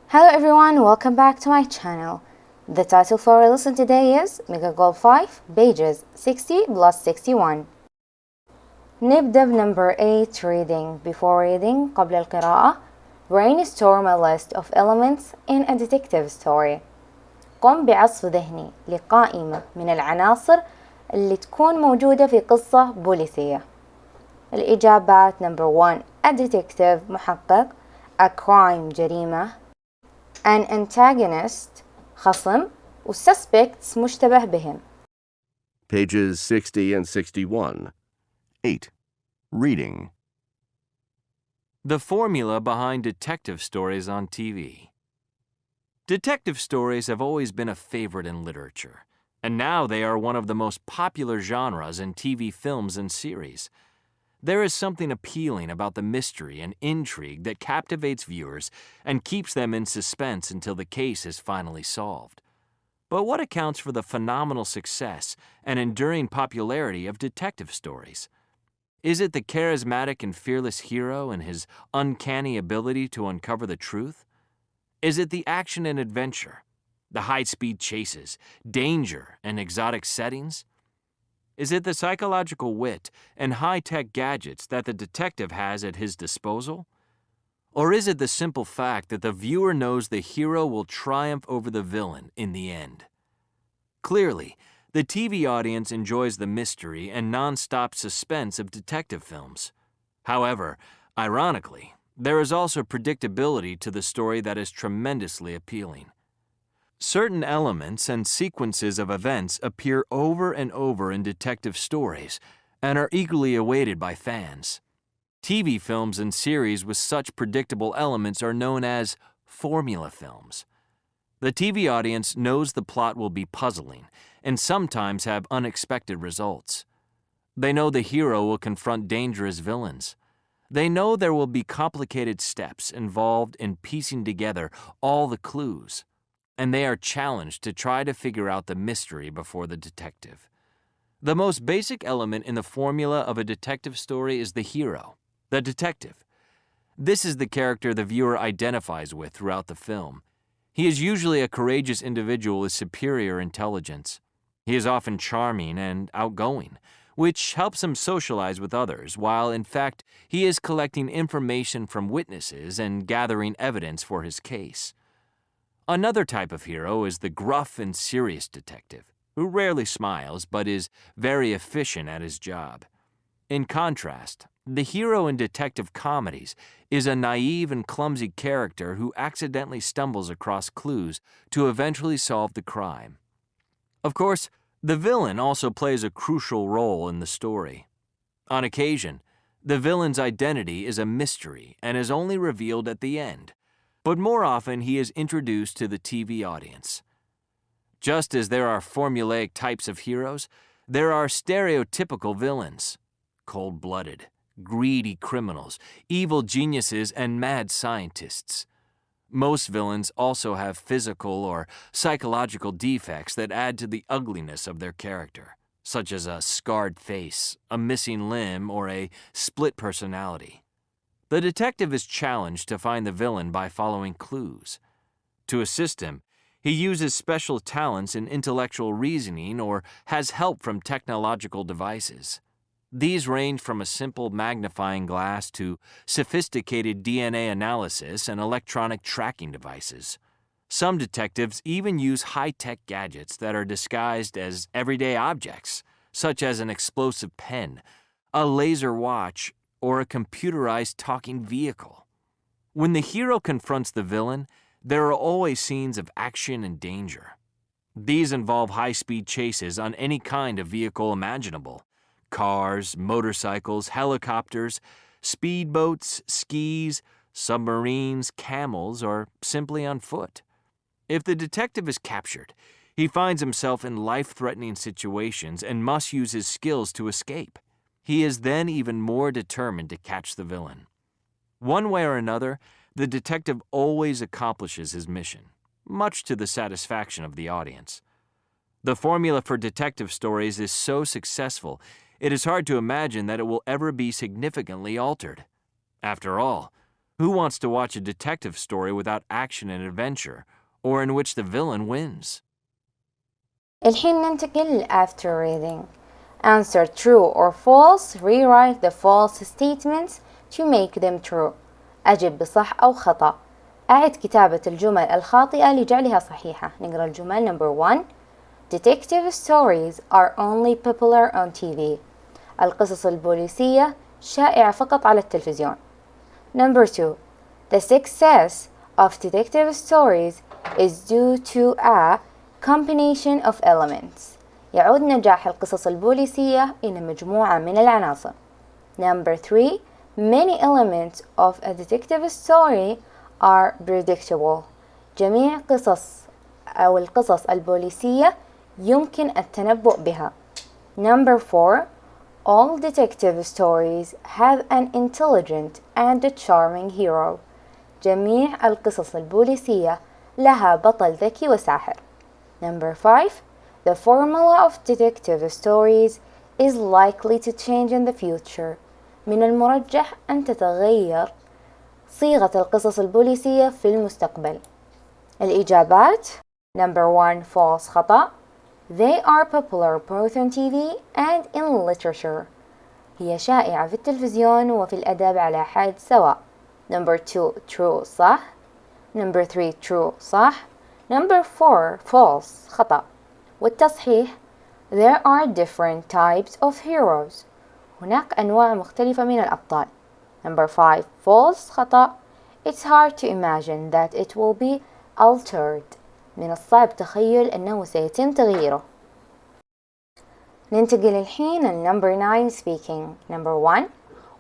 Hello everyone, welcome back to my channel. The title for our lesson today is Mega Goal 5, pages 60 plus 61. نبدأ بنمبر 8 reading. Before reading, قبل القراءة, brainstorm a list of elements in a detective story. قم بعصف ذهني لقائمة من العناصر اللي تكون موجودة في قصة بوليسية. الإجابات: نمبر 1 a detective محقق، a crime جريمة، an antagonist خصم، و suspects مشتبه بهم. Pages 60 and 61. 8. Reading. The formula behind detective stories on TV. Detective stories have always been a favorite in literature, and now they are one of the most popular genres in TV films and series. There is something appealing about the mystery and intrigue that captivates viewers and keeps them in suspense until the case is finally solved. But what accounts for the phenomenal success and enduring popularity of detective stories? Is it the charismatic and fearless hero and his uncanny ability to uncover the truth? Is it the action and adventure, the high-speed chases, danger, and exotic settings? Is it the psychological wit and high-tech gadgets that the detective has at his disposal? Or is it the simple fact that the viewer knows the hero will triumph over the villain in the end? Clearly, the TV audience enjoys the mystery and non-stop suspense of detective films. However, ironically, there is also predictability to the story that is tremendously appealing. Certain elements and sequences of events appear over and over in detective stories and are eagerly awaited by fans. TV films and series with such predictable elements are known as formula films. The TV audience knows the plot will be puzzling and sometimes have unexpected results. They know the hero will confront dangerous villains. They know there will be complicated steps involved in piecing together all the clues, and they are challenged to try to figure out the mystery before the detective. The most basic element in the formula of a detective story is the hero, the detective. This is the character the viewer identifies with throughout the film. He is usually a courageous individual with superior intelligence. He is often charming and outgoing, which helps him socialize with others, while in fact he is collecting information from witnesses and gathering evidence for his case. Another type of hero is the gruff and serious detective, who rarely smiles but is very efficient at his job. In contrast, the hero in detective comedies is a naive and clumsy character who accidentally stumbles across clues to eventually solve the crime. Of course, the villain also plays a crucial role in the story. On occasion, the villain's identity is a mystery and is only revealed at the end, but more often he is introduced to the TV audience. Just as there are formulaic types of heroes, there are stereotypical villains: cold-blooded, greedy criminals, evil geniuses, and mad scientists. Most villains also have physical or psychological defects that add to the ugliness of their character, such as a scarred face, a missing limb, or a split personality. The detective is challenged to find the villain by following clues. To assist him, he uses special talents in intellectual reasoning or has help from technological devices. These range from a simple magnifying glass to sophisticated DNA analysis and electronic tracking devices. Some detectives even use high-tech gadgets that are disguised as everyday objects, such as an explosive pen, a laser watch, or a computerized talking vehicle. When the hero confronts the villain, there are always scenes of action and danger. These involve high-speed chases on any kind of vehicle imaginable: cars, motorcycles, helicopters, speedboats, skis, submarines, camels, or simply on foot. If the detective is captured, he finds himself in life-threatening situations and must use his skills to escape. He is then even more determined to catch the villain. One way or another, the detective always accomplishes his mission, much to the satisfaction of the audience. The formula for detective stories is so successful, it is hard to imagine that it will ever be significantly altered. After all, Who wants to watch a detective story without action and adventure, or in which the villain wins? الحين ننتقل after reading. Answer true or false. Rewrite the false statements to make them true. أجب بصح أو خطأ. أعد كتابة الجمل الخاطئة لجعلها صحيحة. نقرأ الجمل. Number 1. Detective stories are only popular on TV. القصص البوليسية شائعة فقط على التلفزيون. Number 2. The success of detective stories is due to a combination of elements. يعود نجاح القصص البوليسية إلى مجموعة من العناصر. Number 3. Many elements of a detective story are predictable. جميع القصص البوليسية يمكن التنبؤ بها. Number 4. All detective stories have an intelligent and charming hero. جميع القصص البوليسية لها بطل ذكي وساحر. Number 5. The formula of detective stories is likely to change in the future. من المرجح أن تتغير صيغة القصص البوليسية في المستقبل. الإجابات. Number 1. False خطأ. They are popular both on TV and in literature. هي شائعة في التلفزيون وفي الأدب على حد سواء. Number 2. True صح. Number 3. True صح. Number 4. False خطأ. والتصحيح. There are different types of heroes. هناك أنواع مختلفة من الأبطال. Number 5. False خطأ. It's hard to imagine that it will be altered. من الصعب تخيل أنه سيتم تغييره. ننتقل الحين Number 9 speaking. Number 1.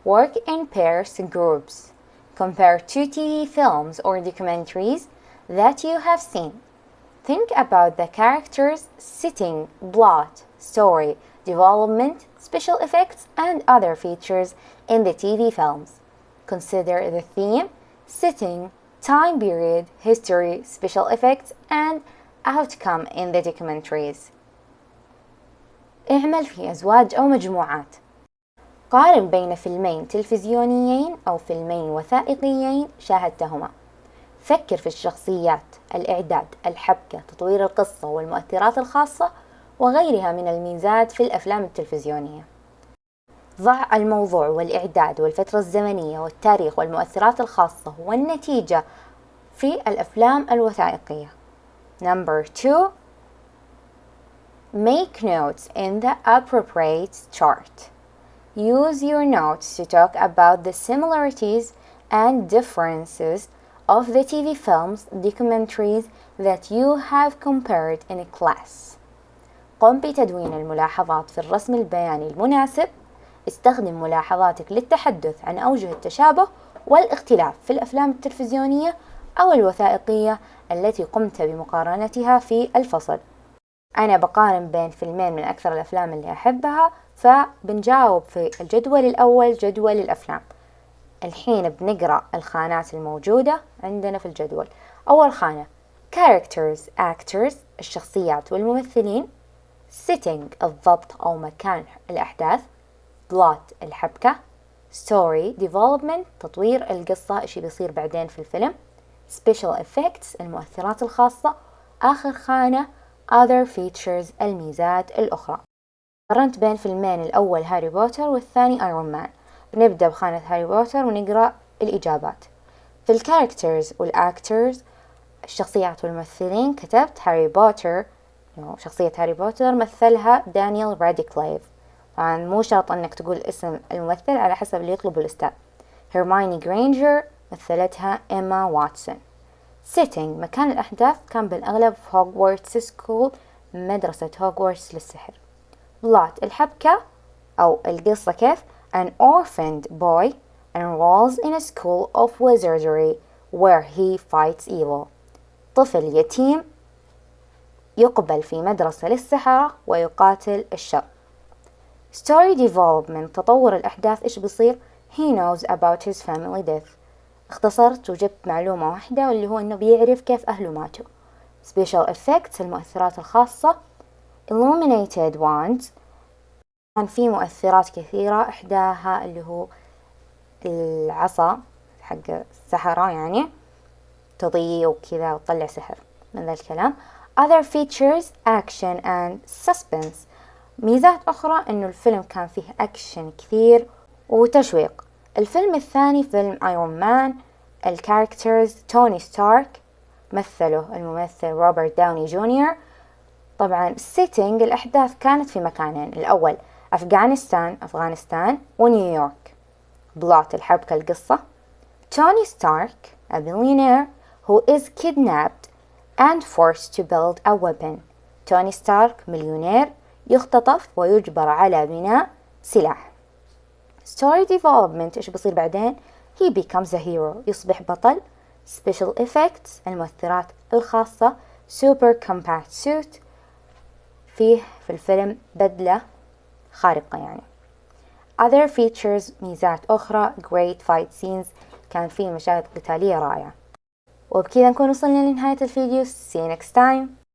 Work in pairs groups. Compare 2 TV films or documentaries that you have seen. Think about the characters, setting, plot, story, development, special effects, and other features in the TV films. Consider the theme, setting, time period, history, special effects, and outcome in the documentaries. اعمل في أزواج أو مجموعات. قارن بين فيلمين تلفزيونيين أو فيلمين وثائقيين شاهدتهما. فكر في الشخصيات، الإعداد، الحبكة، تطوير القصة والمؤثرات الخاصة وغيرها من الميزات في الأفلام التلفزيونية. ضع الموضوع والإعداد والفترة الزمنية والتاريخ والمؤثرات الخاصة والنتيجة في الأفلام الوثائقية. Number 2. Make notes in the appropriate chart. Use your notes to talk about the similarities and differences of the TV films, documentaries that you have compared in class. قم بتدوين الملاحظات في الرسم البياني المناسب. استخدم ملاحظاتك للتحدث عن أوجه التشابه والاختلاف في الأفلام التلفزيونية أو الوثائقية التي قمت بمقارنتها في الفصل. أنا بقارن بين فيلمين من أكثر الأفلام اللي أحبها، فبنجاوب في الجدول الأول جدول الأفلام. الحين بنقرأ الخانات الموجودة عندنا في الجدول. أول خانة characters actors الشخصيات والممثلين. setting الضبط أو مكان الأحداث. plot الحبكة. story development تطوير القصة إيش بيصير بعدين في الفيلم. special effects المؤثرات الخاصة. آخر خانة other features الميزات الأخرى. قارنت بين فيلمين، الأول هاري بوتر والثاني ايرون مان. بنبدأ بخانة هاري بوتر ونقرأ الإجابات. في الكاركترز والأكترز الشخصيات والممثلين كتبت هاري بوتر، شخصية هاري بوتر مثلها دانيال راديكليف. طبعا مو شرط أنك تقول اسم الممثل، على حسب اللي يطلبه الأستاذ. هيرمايني جرينجر مثلتها إيما واتسون. setting مكان الأحداث كان بالأغلب في هوغوارتس سكول، مدرسة هوغوارتس للسحر. plot الحبكة أو القصة كيف an orphaned boy enrolls in a school of wizardry where he fights evil. طفل يتيم يقبل في مدرسة للسحرة ويقاتل الشر. story development تطور الأحداث إيش بيصير he knows about his family death. اختصرت وجبت معلومة واحدة واللي هو إنه بيعرف كيف أهله ماتوا. special effects المؤثرات الخاصة. illuminated ones كان في مؤثرات كثيرة، إحداها اللي هو العصا حق السحرة يعني، تضيء وكذا وتطلع سحر من ذا الكلام. other features action and suspense. ميزات أخرى إنه الفيلم كان فيه أكشن كثير وتشويق. الفيلم الثاني فيلم ايرون مان. الكاركترز توني ستارك مثله الممثل روبرت داوني جونيور. طبعا السيتنج الأحداث كانت في مكانين، الأول أفغانستان ونيويورك. بلوت الحبكة القصة: توني ستارك a billionaire who is kidnapped and forced to build a weapon. توني ستارك مليونير يختطف ويجبر على بناء سلاح. story development إيش بصير بعدين؟ he becomes a hero يصبح بطل. special effects المؤثرات الخاصة super compact suit فيه في الفيلم بدلة خارقة يعني. other features ميزات أخرى great fight scenes كان فيه مشاهد قتالية رائعة. وبكذا نكون وصلنا لنهاية الفيديو. see you next time.